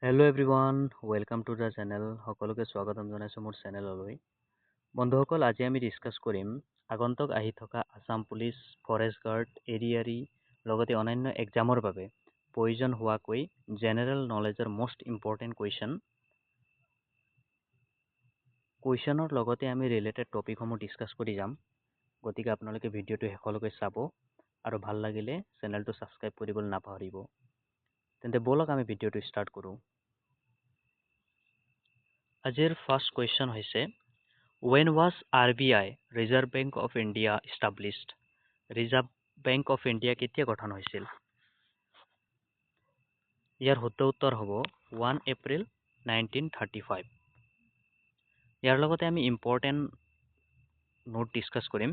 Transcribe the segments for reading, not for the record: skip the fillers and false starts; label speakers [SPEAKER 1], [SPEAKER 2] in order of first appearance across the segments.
[SPEAKER 1] Hello' everyone welcome to the channel সকলোকে স্বাগতম জনাইছোঁ মোৰ চেনেললৈ বন্ধুসকল আজি আমি ডিছকাছ কৰিম আগন্তুক আহি থকা আছাম পুলিচ ফৰেষ্ট গাৰ্ড এৰিয়াৰী লগতে অন্যান্য এক্সামৰ বাবে প্ৰয়োজন হোৱাকৈ জেনেৰেল নলেজৰ মষ্ট ইম্পৰ্টেণ্ট কুৱেশ্যনৰ লগতে আমি ৰিলেটেড টপিকসমূহ ডিছকাছ কৰি যাম গতিকে আপোনালোকে ভিডিঅ'টো শেষলৈকে চাব আৰু ভাল লাগিলে চেনেলটো ছাবস্ক্ৰাইব কৰিবলৈ নাপাহৰিব তেন্তে ব'লক আমি ভিডিঅ'টো ষ্টাৰ্ট কৰোঁ আজিৰ ফাৰ্ষ্ট কুৱেশ্যন হৈছে When was RBI Reserve Bank of India established? Reserve Bank of India কেতিয়া গঠন হৈছিল? ইয়াৰ শুদ্ধ উত্তৰ হ'ব 1 এপ্ৰিল 1935। ইয়াৰ লগতে আমি ইম্পৰ্টেণ্ট নোট ডিছকাছ কৰিম।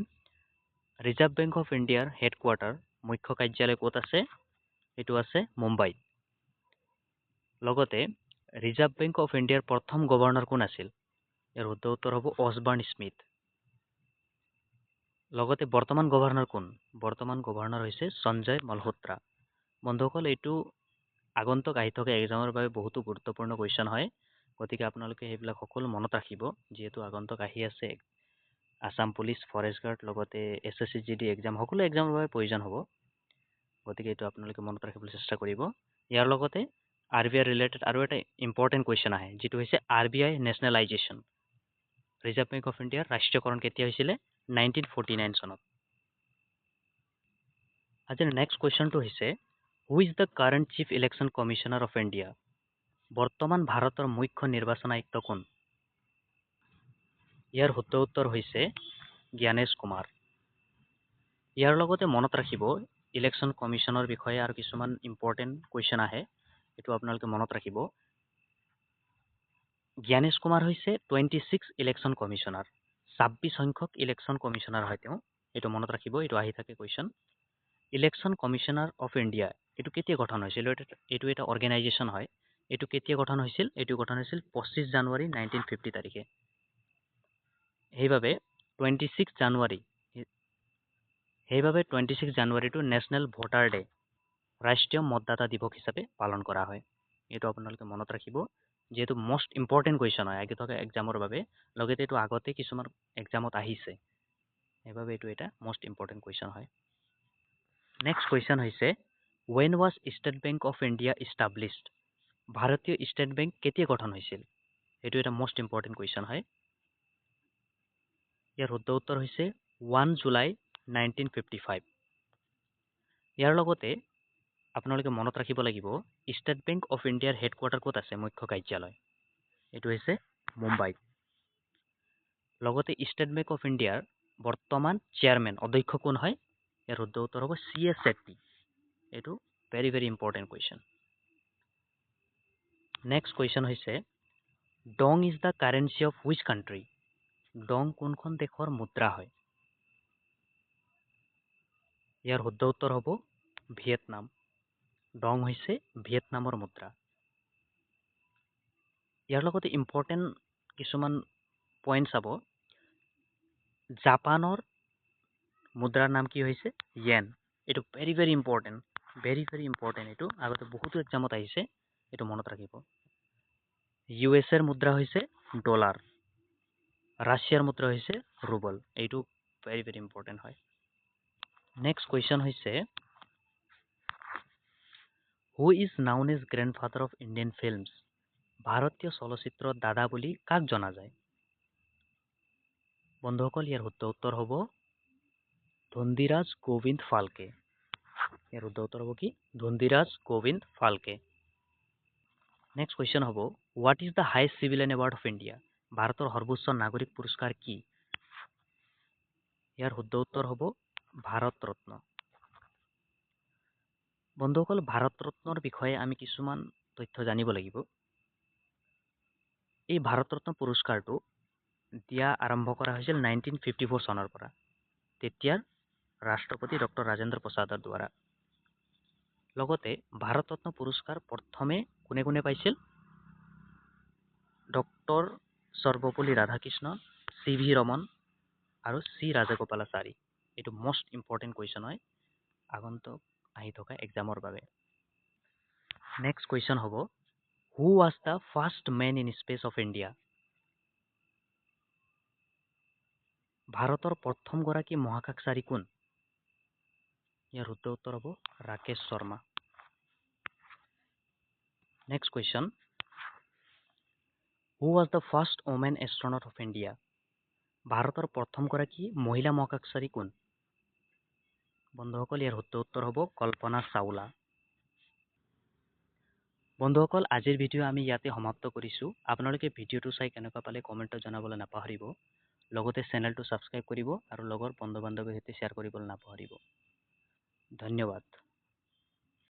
[SPEAKER 1] ৰিজাৰ্ভ বেংক অফ ইণ্ডিয়াৰ হেডকোৱাৰ্টাৰ মুখ্য কাৰ্যালয় ক'ত আছে? এইটো আছে মুম্বাইত। লগতে ৰিজাৰ্ভ বেংক অফ ইণ্ডিয়াৰ প্ৰথম গভৰ্ণৰ কোন আছিল? ইয়াৰ শুদ্ধ উত্তৰ হ'ব অছবাৰ্ণ স্মিথ। লগতে বৰ্তমান গভৰ্ণৰ কোন? বৰ্তমান গভৰ্ণৰ হৈছে সঞ্জয় মলহোত্ৰা। বন্ধুসকল এইটো আগন্তুক আহি থকা এক্সামৰ বাবে বহুতো গুৰুত্বপূৰ্ণ কুৱেশ্যন হয় গতিকে আপোনালোকে সেইবিলাক সকলো মনত ৰাখিব যিহেতু আগন্তুক আহি আছে আছাম পুলিচ ফৰেষ্ট গাৰ্ড লগতে SSC GD এক্সাম সকলো এক্সামৰ বাবে প্ৰয়োজন হ'ব গতিকে এইটো আপোনালোকে মনত ৰাখিবলৈ চেষ্টা কৰিব ইয়াৰ লগতে RBI ৰিলেটেড আৰু এটা ইম্পৰ্টেণ্ট কুৱেশ্যন আহে যিটো হৈছে RBI নেশ্যনেলাইজেশ্যন ৰিজাৰ্ভ বেংক অফ ইণ্ডিয়াৰ ৰাষ্ট্ৰীয়কৰণ কেতিয়া হৈছিলে 1949 চনত আজিৰ নেক্সট কুৱেশ্যনটো হৈছে who is the current chief election commissioner of India বৰ্তমান ভাৰতৰ মুখ্য নিৰ্বাচন আয়ুক্ত কোন ইয়াৰ শুদ্ধ উত্তৰ হৈছে জ্ঞানেশ কুমাৰ ইয়াৰ লগতে মনত ৰাখিব ইলেকশ্যন কমিশ্যনৰ বিষয়ে আৰু কিছুমান ইম্পৰ্টেণ্ট কুৱেশ্যন আহে এইটো আপোনালোকে মনত ৰাখিব জ্ঞানেশ কুমাৰ হৈছে 26 ইলেকশ্যন কমিশ্যনাৰ 26 সংখ্যক ইলেকশ্যন কমিশ্যনাৰ হয় তেওঁ এইটো মনত ৰাখিব এইটো আহি থাকে question election commissioner of India এইটো কেতিয়া গঠন হৈছিল এইটো এটা অৰ্গেনাইজেশ্যন হয় এইটো কেতিয়া গঠন হৈছিল এইটো গঠন হৈছিল 25 জানুৱাৰী 1950 তাৰিখে সেইবাবে 26 জানুৱাৰীটো নেশ্যনেল ভোটাৰ ডে ৰাষ্ট্ৰীয় মতদাতা দিৱস হিচাপে পালন কৰা হয় এইটো আপোনালোকে মনত ৰাখিব যিহেতু মষ্ট ইম্পৰ্টেণ্ট কুৱেশ্যন হয় আগে থকা এক্সামৰ বাবে লগতে এইটো আগতে কিছুমান এক্সামত আহিছে সেইবাবে এইটো এটা মষ্ট ইম্পৰ্টেণ্ট কুৱেশ্যন হয় নেক্সট কুৱেশ্যন হৈছে when was State Bank of India established ভাৰতীয় ষ্টেট বেংক কেতিয়া গঠন হৈছিল এইটো এটা মষ্ট ইম্পৰ্টেণ্ট কুৱেশ্যন হয় ইয়াৰ শুদ্ধ উত্তৰ হৈছে 1 জুলাই 1955 ইয়াৰ লগতে আপোনালোকে মনত ৰাখিব লাগিব ষ্টেট বেংক অফ ইণ্ডিয়াৰ হেডকোৱাৰ্টাৰ ক'ত আছে মুখ্য কাৰ্যালয় এইটো হৈছে মুম্বাইত লগতে ষ্টেট বেংক অফ ইণ্ডিয়াৰ বৰ্তমান চেয়াৰমেন অধ্যক্ষ কোন হয় ইয়াৰ শুদ্ধ উত্তৰ হ'ব CS ছেট্টি এইটো very very important question next question হৈছে dong is the currency of which country dong কোনখন দেশৰ মুদ্ৰা হয় ইয়াৰ শুদ্ধ উত্তৰ হ'ব ভিয়েটনাম ডং হৈছে ভিয়েটনামৰ মুদ্ৰা ইয়াৰ লগতে ইম্পৰ্টেণ্ট কিছুমান পইণ্ট চাব জাপানৰ মুদ্ৰাৰ নাম কি হৈছে য়েন এইটো ভেৰি ভেৰি ইম্পৰ্টেণ্ট এইটো আগতে বহুতো এক্সামত আহিছে এইটো মনত ৰাখিব USAৰ মুদ্ৰা হৈছে ডলাৰ ৰাছিয়াৰ মুদ্ৰা হৈছে ৰুবল এইটো ভেৰি ভেৰি ইম্পৰ্টেণ্ট হয় নেক্সট কুৱেশ্যন হৈছে who is known as grandfather of Indian films ভাৰতীয় চলচ্চিত্ৰৰ দাদা বুলি কাক জনা যায় বন্ধুসকল ইয়াৰ শুদ্ধ উত্তৰ হ'ব ধুন্দিৰাজ গোবিন্দ ফাল্কে ইয়াৰ শুদ্ধ উত্তৰ হ'ব কি ধুন্দিৰাজ গোবিন্দ ফাল্কে নেক্সট কুৱেশ্যন হ'ব what is the highest civilian award of India ভাৰতৰ সৰ্বোচ্চ নাগৰিক পুৰস্কাৰ কি ইয়াৰ শুদ্ধ উত্তৰ হ'ব ভাৰত ৰত্ন বন্ধুসকল ভাৰত ৰত্নৰ বিষয়ে আমি কিছুমান তথ্য জানিব লাগিব এই ভাৰত ৰত্ন পুৰস্কাৰটো দিয়া আৰম্ভ কৰা হৈছিল 1954 চনৰ পৰা তেতিয়াৰ ৰাষ্ট্ৰপতি ডক্টৰ ৰাজেন্দ্ৰ প্ৰসাদৰ দ্বাৰা লগতে ভাৰত ৰত্ন পুৰস্কাৰ প্ৰথমে কোনে কোনে পাইছিল ডক্টৰ সৰ্বপল্লী ৰাধাকৃষ্ণ CV ৰমন আৰু C ৰাজাগোপালাচাৰী এইটো মষ্ট ইম্পৰ্টেণ্ট কুৱেশ্যন হয় আগন্তুক আহি থকা এক্সামৰ বাবে নেক্সট কুৱেশ্যন হ'ব who was the first man in space of India? ভাৰতৰ প্ৰথমগৰাকী মহাকাশচাৰী কোন? ইয়াৰ শুদ্ধ উত্তৰ হ'ব Rakesh Sharma. Next question, who was the first woman astronaut of India? ভাৰতৰ প্ৰথমগৰাকী মহিলা মহাকাশচাৰী কোন? বন্ধুসকল ইয়াৰ শুদ্ধ উত্তৰ হ'ব কল্পনা চাওলা। বন্ধুসকল আজিৰ ভিডিঅ' আমি ইয়াতে সমাপ্ত কৰিছোঁ। আপোনালোকে ভিডিঅ'টো চাই কেনেকুৱা পালে কমেণ্টত জনাবলৈ নাপাহৰিব। লগতে চেনেলটো ছাবস্ক্ৰাইব কৰিব আৰু লগৰ বন্ধু বান্ধৱীৰ সৈতে শ্বেয়াৰ কৰিবলৈ নাপাহৰিব। ধন্যবাদ।